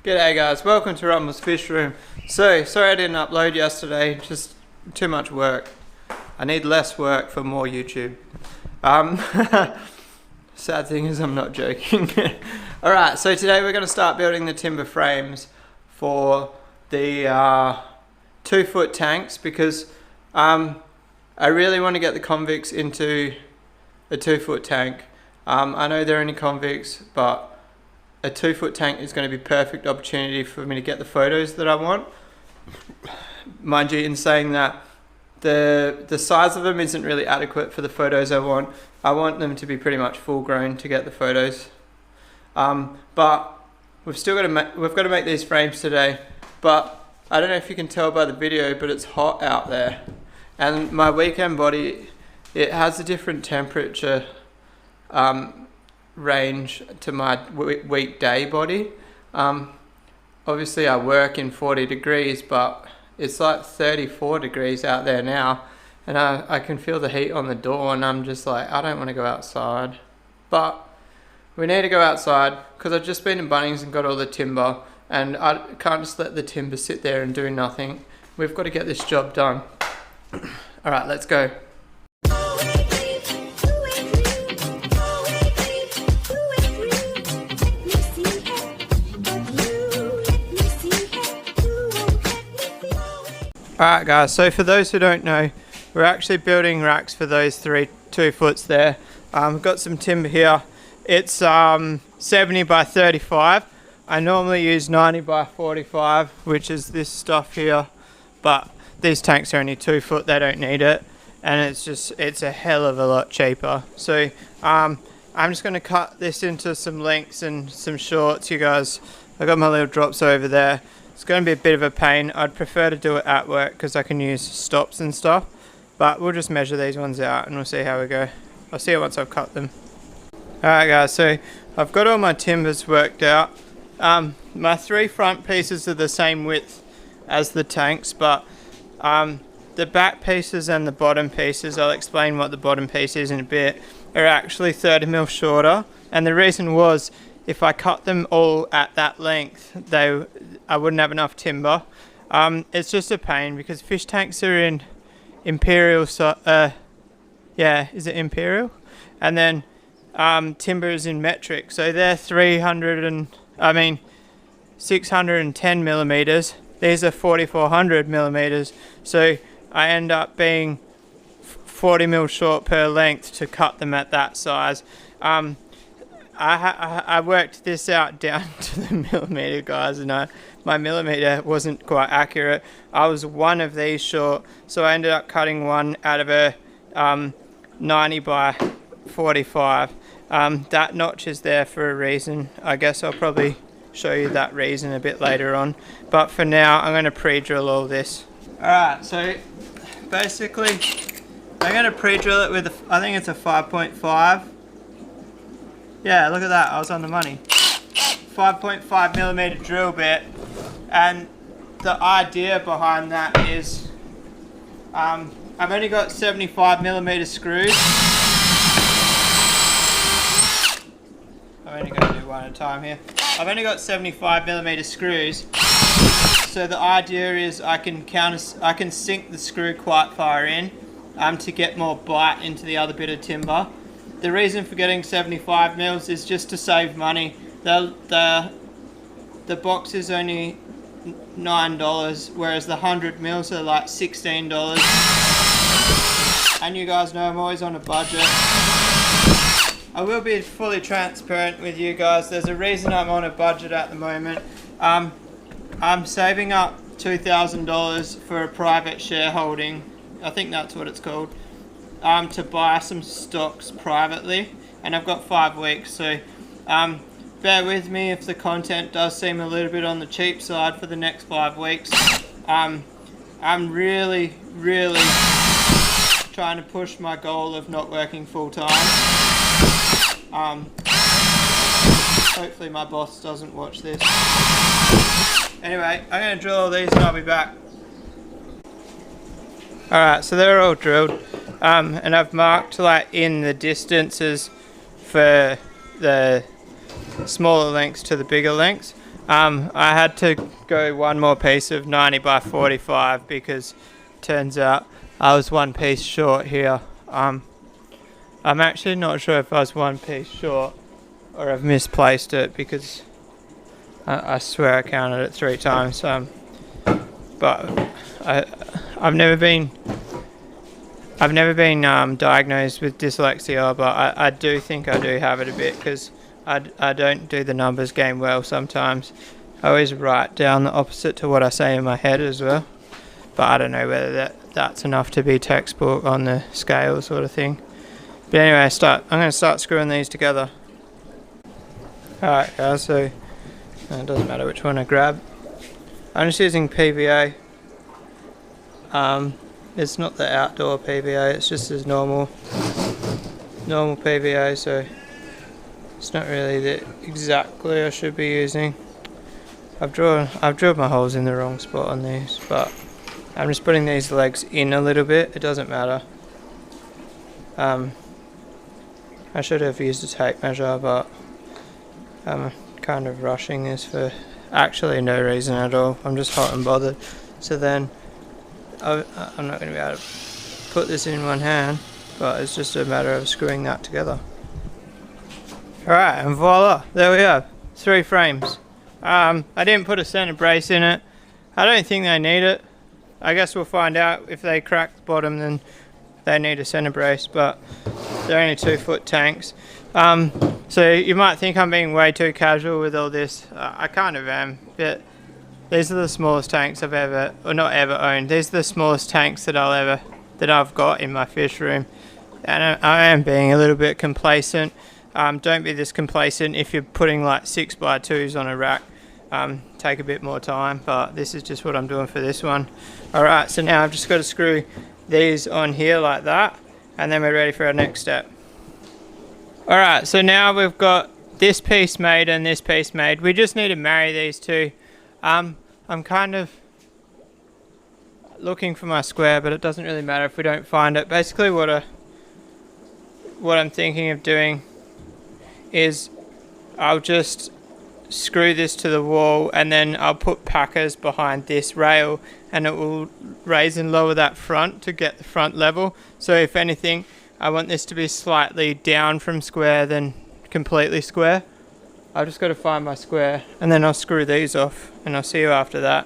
G'day guys, welcome to Rumble's Fish Room. So, sorry I didn't upload yesterday, just too much work. I need less work for more YouTube. Sad thing is I'm not joking. Alright, so today we're going to start building the timber frames for the 2-foot tanks because I really want to get the convicts into a 2-foot tank. I know they're only convicts, but a 2-foot tank is going to be perfect opportunity for me to get the photos that I want. Mind you, in saying that, the size of them isn't really adequate for the photos I want. I want them to be pretty much full grown to get the photos. But we've got to make these frames today. But I don't know if you can tell by the video, but it's hot out there. And my weekend body, it has a different temperature range to my weekday body. Obviously I work in 40 degrees, but it's like 34 degrees out there now, and I can feel the heat on the door, and I'm just like, I don't want to go outside. But we need to go outside because I've just been in Bunnings and got all the timber, and I can't just let the timber sit there and do nothing. We've got to get this job done. Alright, let's go. Alright guys, so for those who don't know, we're actually building racks for those 2-foots there. We've got some timber here. It's 70 by 35. I normally use 90 by 45, which is this stuff here, but these tanks are only 2-foot, they don't need it, and it's a hell of a lot cheaper. So I'm just going to cut this into some lengths and some shorts, you guys. I got my little drops over there. It's going to be a bit of a pain. I'd prefer to do it at work because I can use stops and stuff, but we'll just measure these ones out and we'll see how we go. I'll see it once I've cut them. Alright guys, so I've got all my timbers worked out. My 3 front pieces are the same width as the tanks, but the back pieces and the bottom pieces, I'll explain what the bottom piece is in a bit, are actually 30mm shorter, and the reason was if I cut them all at that length, I wouldn't have enough timber. It's just a pain because fish tanks are in imperial, is it imperial? And then timber is in metric, so they're 610 millimeters. These are 4400 millimeters, so I end up being 40 mil short per length to cut them at that size. I worked this out down to the millimeter, guys, and my millimeter wasn't quite accurate. I was one of these short, so I ended up cutting one out of a 90 by 45. That notch is there for a reason. I guess I'll probably show you that reason a bit later on, but for now I'm going to pre-drill all this. Alright, so basically I'm going to pre-drill it with I think it's a 5.5. Yeah, look at that, I was on the money. 5.5 millimeter drill bit, and the idea behind that is I've only got 75 millimeter screws. I'm only going to do one at a time here. I've only got 75 millimeter screws, so the idea is I can sink the screw quite far in to get more bite into the other bit of timber. The reason for getting 75 mils is just to save money. The box is only $9, whereas the 100 mils are like $16. And you guys know I'm always on a budget. I will be fully transparent with you guys. There's a reason I'm on a budget at the moment. I'm saving up $2,000 for a private shareholding. I think that's what it's called. To buy some stocks privately, and I've got 5 weeks, so bear with me if the content does seem a little bit on the cheap side for the next 5 weeks. I'm really trying to push my goal of not working full time. Hopefully my boss doesn't watch this. Anyway, I'm going to drill all these and I'll be back. Alright, so they're all drilled. And I've marked like in the distances for the smaller lengths to the bigger lengths. I had to go one more piece of 90 by 45 because turns out I was one piece short here. I'm actually not sure if I was one piece short or I've misplaced it because I swear I counted it 3 times. But I've never been diagnosed with dyslexia, but I do think I do have it a bit because I don't do the numbers game well sometimes. I always write down the opposite to what I say in my head as well. But I don't know whether that's enough to be textbook on the scale sort of thing. But anyway, I'm going to start screwing these together. Alright guys, so it doesn't matter which one I grab. I'm just using PVA. It's not the outdoor PVA, it's just as normal PVA, so it's not really the exact glue I should be using. I've drilled my holes in the wrong spot on these, but I'm just putting these legs in a little bit. It doesn't matter. I should have used a tape measure, but I'm kind of rushing this for actually no reason at all. I'm just hot and bothered. So then I'm not going to be able to put this in one hand, but it's just a matter of screwing that together. Alright, and voila, there we have 3 frames. I didn't put a center brace in it. I don't think they need it. I guess we'll find out. If they crack the bottom, then they need a center brace, but they're only 2-foot tanks. So you might think I'm being way too casual with all this. I kind of am, but these are the smallest tanks I've ever, or not ever owned. These are the smallest tanks that I've got in my fish room, and I am being a little bit complacent. Don't be this complacent if you're putting like 6x2s on a rack. Take a bit more time, but this is just what I'm doing for this one. Alright, so now I've just got to screw these on here like that, and then we're ready for our next step. Alright, so now we've got this piece made and this piece made. We just need to marry these two. I'm kind of looking for my square, but it doesn't really matter if we don't find it. Basically what I'm thinking of doing is I'll just screw this to the wall, and then I'll put packers behind this rail, and it will raise and lower that front to get the front level. So if anything, I want this to be slightly down from square than completely square. I've just got to find my square, and then I'll screw these off, and I'll see you after that.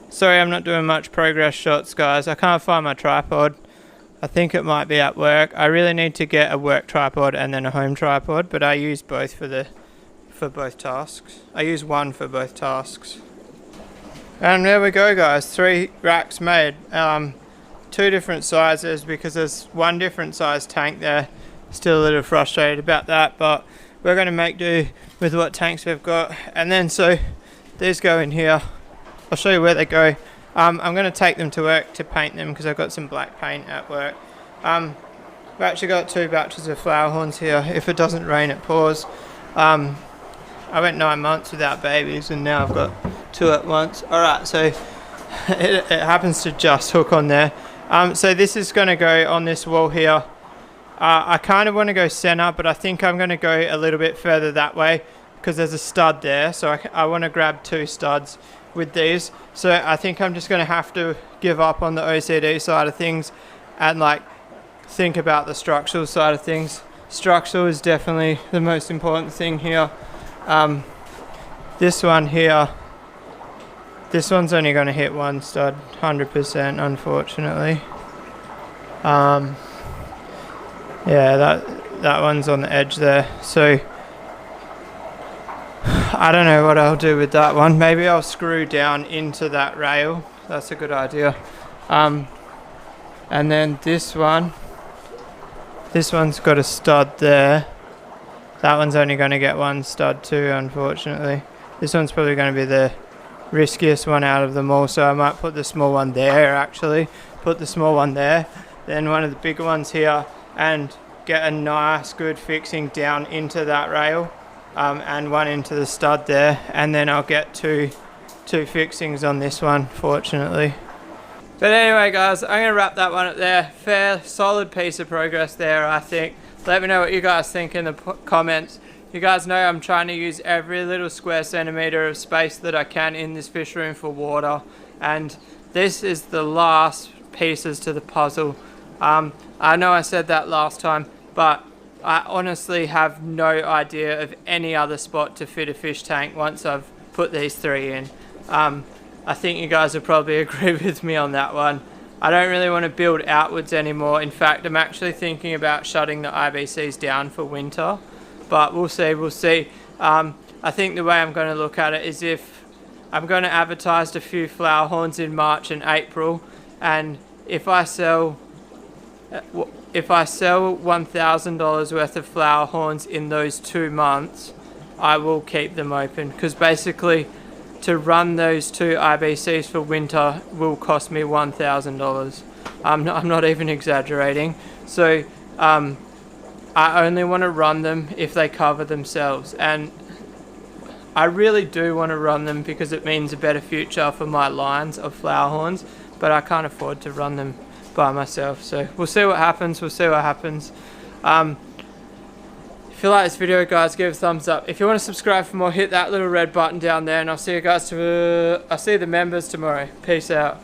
Sorry I'm not doing much progress shots, guys. I can't find my tripod. I think it might be at work. I really need to get a work tripod and then a home tripod, but I use both for both tasks. I use one for both tasks. And there we go, guys. 3 racks made. 2 different sizes because there's one different size tank there. Still a little frustrated about that, but we're going to make do with what tanks we've got. And then so these go in here. I'll show you where they go. I'm going to take them to work to paint them because I've got some black paint at work. We've actually got 2 batches of flower horns here. If it doesn't rain, it pours. I went 9 months without babies, and now I've got 2 at once. Alright, so it happens to just hook on there. So this is going to go on this wall here. I kind of want to go center, but I think I'm going to go a little bit further that way because there's a stud there. So I want to grab 2 studs with these. So I think I'm just going to have to give up on the OCD side of things and like think about the structural side of things. Structural is definitely the most important thing here. This one here, this one's only going to hit 1 stud 100%, unfortunately. Yeah, that one's on the edge there, so I don't know what I'll do with that one. Maybe I'll screw down into that rail. That's a good idea. And then this one's got a stud there. That one's only going to get 1 stud too, unfortunately. This one's probably going to be the riskiest one out of them all, so I might put the small one there actually. Put the small one there, then one of the bigger ones here, and get a nice good fixing down into that rail, and one into the stud there, and then I'll get two fixings on this one, fortunately. But anyway guys, I'm going to wrap that one up there. Fair, solid piece of progress there, I think. Let me know what you guys think in the comments. You guys know I'm trying to use every little square centimeter of space that I can in this fish room for water, and this is the last pieces to the puzzle. I know I said that last time, but I honestly have no idea of any other spot to fit a fish tank once I've put these 3 in. I think you guys will probably agree with me on that one. I don't really want to build outwards anymore. In fact, I'm actually thinking about shutting the IBCs down for winter, but we'll see. I think the way I'm going to look at it is if I'm going to advertise a few flower horns in March and April, and if I sell $1,000 worth of flower horns in those 2 months, I will keep them open, because basically to run those 2 IBCs for winter will cost me $1,000. I'm not even exaggerating. So I only want to run them if they cover themselves, and I really do want to run them because it means a better future for my lines of flower horns, but I can't afford to run them by myself. So we'll see what happens. If you like this video, guys, give it a thumbs up. If you want to subscribe for more, hit that little red button down there, and I'll see you guys I'll see the members tomorrow. Peace out.